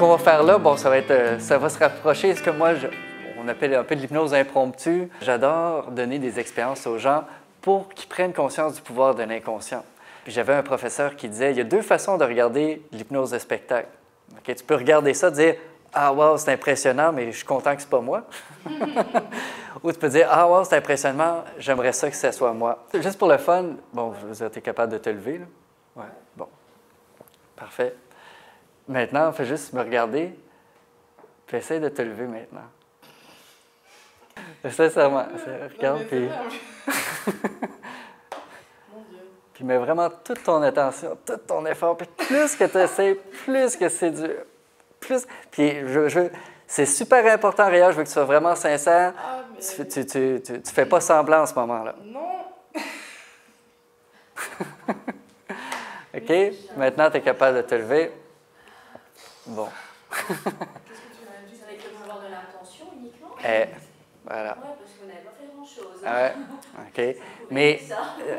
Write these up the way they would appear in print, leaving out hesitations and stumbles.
qu'on va faire là, bon, ça va se rapprocher de ce que moi, on appelle un peu de l'hypnose impromptue. J'adore donner des expériences aux gens pour qu'ils prennent conscience du pouvoir de l'inconscient. Puis j'avais un professeur qui disait, il y a deux façons de regarder l'hypnose de spectacle. Okay? Tu peux regarder ça, dire « Ah, wow, c'est impressionnant, mais je suis content que ce n'est pas moi. » Ou tu peux dire « Ah, wow, c'est impressionnant, j'aimerais ça que ce soit moi. » Juste pour le fun, bon, je veux dire, tu es capable de te lever, là? Oui, bon. Parfait. Maintenant, fais juste me regarder, puis essaye de te lever maintenant. Sincèrement, regarde, puis... Puis mets vraiment toute ton attention, tout ton effort, puis plus que tu essaies, plus que c'est dur. Plus... Puis c'est super important, Réa, je veux que tu sois vraiment sincère. Ah, mais... Tu fais pas semblant en ce moment-là. Non! OK? Maintenant, tu es capable de te lever. Bon. Qu'est-ce que tu m'as dit? Avec le pouvoir de l'intention uniquement? Voilà. Oui, parce qu'on n'avait pas fait grand-chose. Ouais, OK. Mais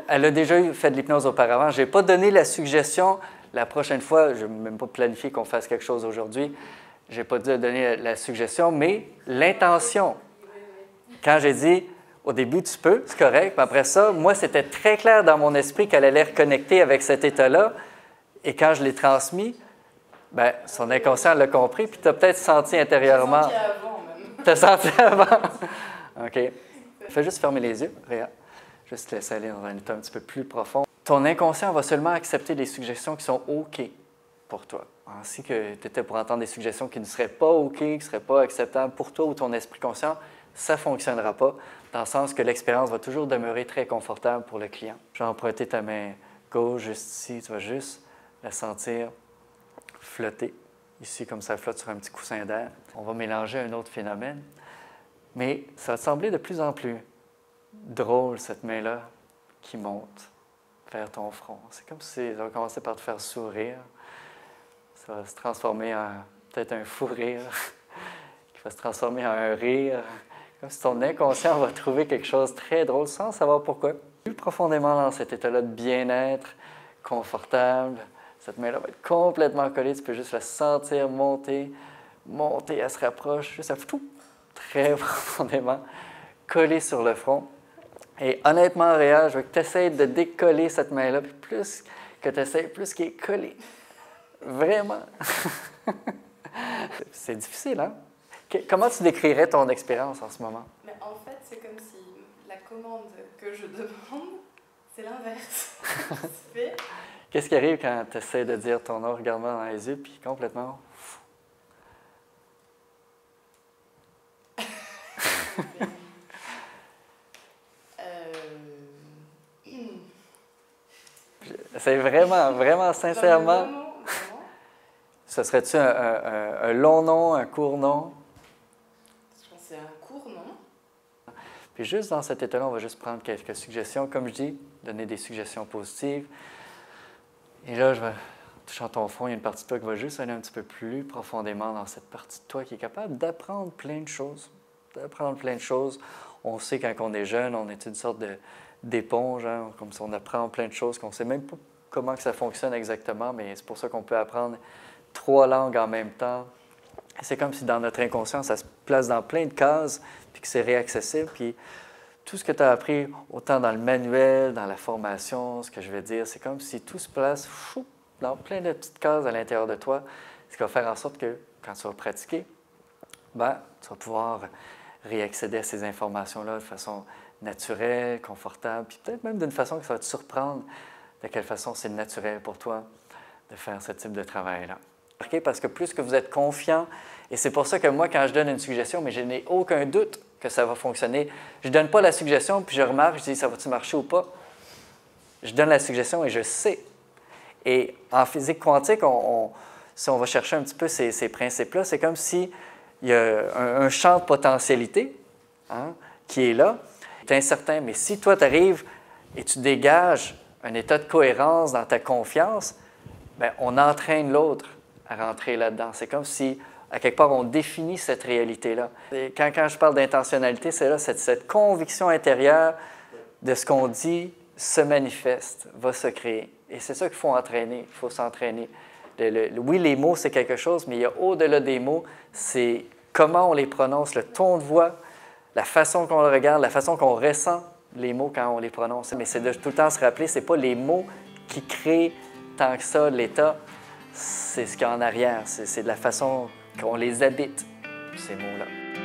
elle a déjà fait de l'hypnose auparavant. Je n'ai pas donné la suggestion. La prochaine fois, je n'ai même pas planifié qu'on fasse quelque chose aujourd'hui. Je n'ai pas dû donner la suggestion, mais l'intention. Quand j'ai dit, au début, tu peux, c'est correct. Mais après ça, moi, c'était très clair dans mon esprit qu'elle allait reconnecter avec cet état-là. Et quand je l'ai transmis, bien, son inconscient l'a compris, puis tu as peut-être senti intérieurement. J'ai senti avant, même. Tu as senti avant? OK. Fais juste fermer les yeux, Réa. Juste te laisser aller dans un état un petit peu plus profond. Ton inconscient va seulement accepter des suggestions qui sont OK pour toi. Ainsi que tu étais pour entendre des suggestions qui ne seraient pas OK, qui ne seraient pas acceptables pour toi ou ton esprit conscient, ça ne fonctionnera pas, dans le sens que l'expérience va toujours demeurer très confortable pour le client. Je vais emprunter ta main gauche juste ici, tu vas juste la sentir flotter. Ici, comme ça flotte sur un petit coussin d'air. On va mélanger un autre phénomène. Mais ça va te sembler de plus en plus drôle, cette main-là, qui monte vers ton front. C'est comme si ça va commencer par te faire sourire. Ça va se transformer en peut-être un fou rire, qui va se transformer en un rire. Comme si ton inconscient va trouver quelque chose de très drôle sans savoir pourquoi. Plus profondément dans cet état-là de bien-être, confortable, cette main-là va être complètement collée. Tu peux juste la sentir monter, monter, elle se rapproche, juste à tout, très profondément, collée sur le front. Et honnêtement, Réa, je veux que tu essaies de décoller cette main-là, puis plus que tu essaies, plus qu'elle est collée. Vraiment. C'est difficile, hein? Comment tu décrirais ton expérience en ce moment? Mais en fait, c'est comme si la commande que je demande, c'est l'inverse. Qu'est-ce qui arrive quand tu essaies de dire ton nom, regarde-moi dans les yeux, puis complètement... C'est vraiment, vraiment sincèrement... Vraiment. Ce serait-tu un long nom, un court nom? Je pense que c'est un court nom. Puis juste dans cet état-là, on va juste prendre quelques suggestions. Comme je dis, donner des suggestions positives. Et là, je vais toucher ton front, il y a une partie de toi qui va juste aller un petit peu plus profondément dans cette partie de toi qui est capable d'apprendre plein de choses. D'apprendre plein de choses. On sait quand on est jeune, on est une sorte d'éponge, hein, comme si on apprend plein de choses qu'on ne sait même pas comment que ça fonctionne exactement, mais c'est pour ça qu'on peut apprendre 3 langues en même temps. C'est comme si dans notre inconscient, ça se place dans plein de cases, puis que c'est réaccessible. Puis tout ce que tu as appris, autant dans le manuel, dans la formation, ce que je vais dire, c'est comme si tout se place dans plein de petites cases à l'intérieur de toi, ce qui va faire en sorte que quand tu vas pratiquer, bien, tu vas pouvoir réaccéder à ces informations-là de façon naturelle, confortable, puis peut-être même d'une façon que ça va te surprendre de quelle façon c'est naturel pour toi de faire ce type de travail-là. Parce que plus que vous êtes confiant, et c'est pour ça que moi, quand je donne une suggestion, mais je n'ai aucun doute que ça va fonctionner, je ne donne pas la suggestion, puis je remarque, je dis, ça va-tu marcher ou pas? Je donne la suggestion et je sais. Et en physique quantique, si on va chercher un petit peu ces principes-là, c'est comme s'il y a un champ de potentialité, hein, qui est là. C'est incertain, mais si toi, tu arrives et tu dégages un état de cohérence dans ta confiance, bien, on entraîne l'autre à rentrer là-dedans. C'est comme si, à quelque part, on définit cette réalité-là. Et quand je parle d'intentionnalité, c'est là, cette conviction intérieure de ce qu'on dit se manifeste, va se créer. Et c'est ça qu'il faut entraîner. Il faut s'entraîner Oui, les mots, c'est quelque chose, mais il y a au-delà des mots, c'est comment on les prononce, le ton de voix, la façon qu'on le regarde, la façon qu'on ressent les mots quand on les prononce. Mais c'est de tout le temps se rappeler, c'est pas les mots qui créent tant que ça l'état, c'est ce qu'il y a en arrière. C'est de la façon qu'on les habite, ces mots-là.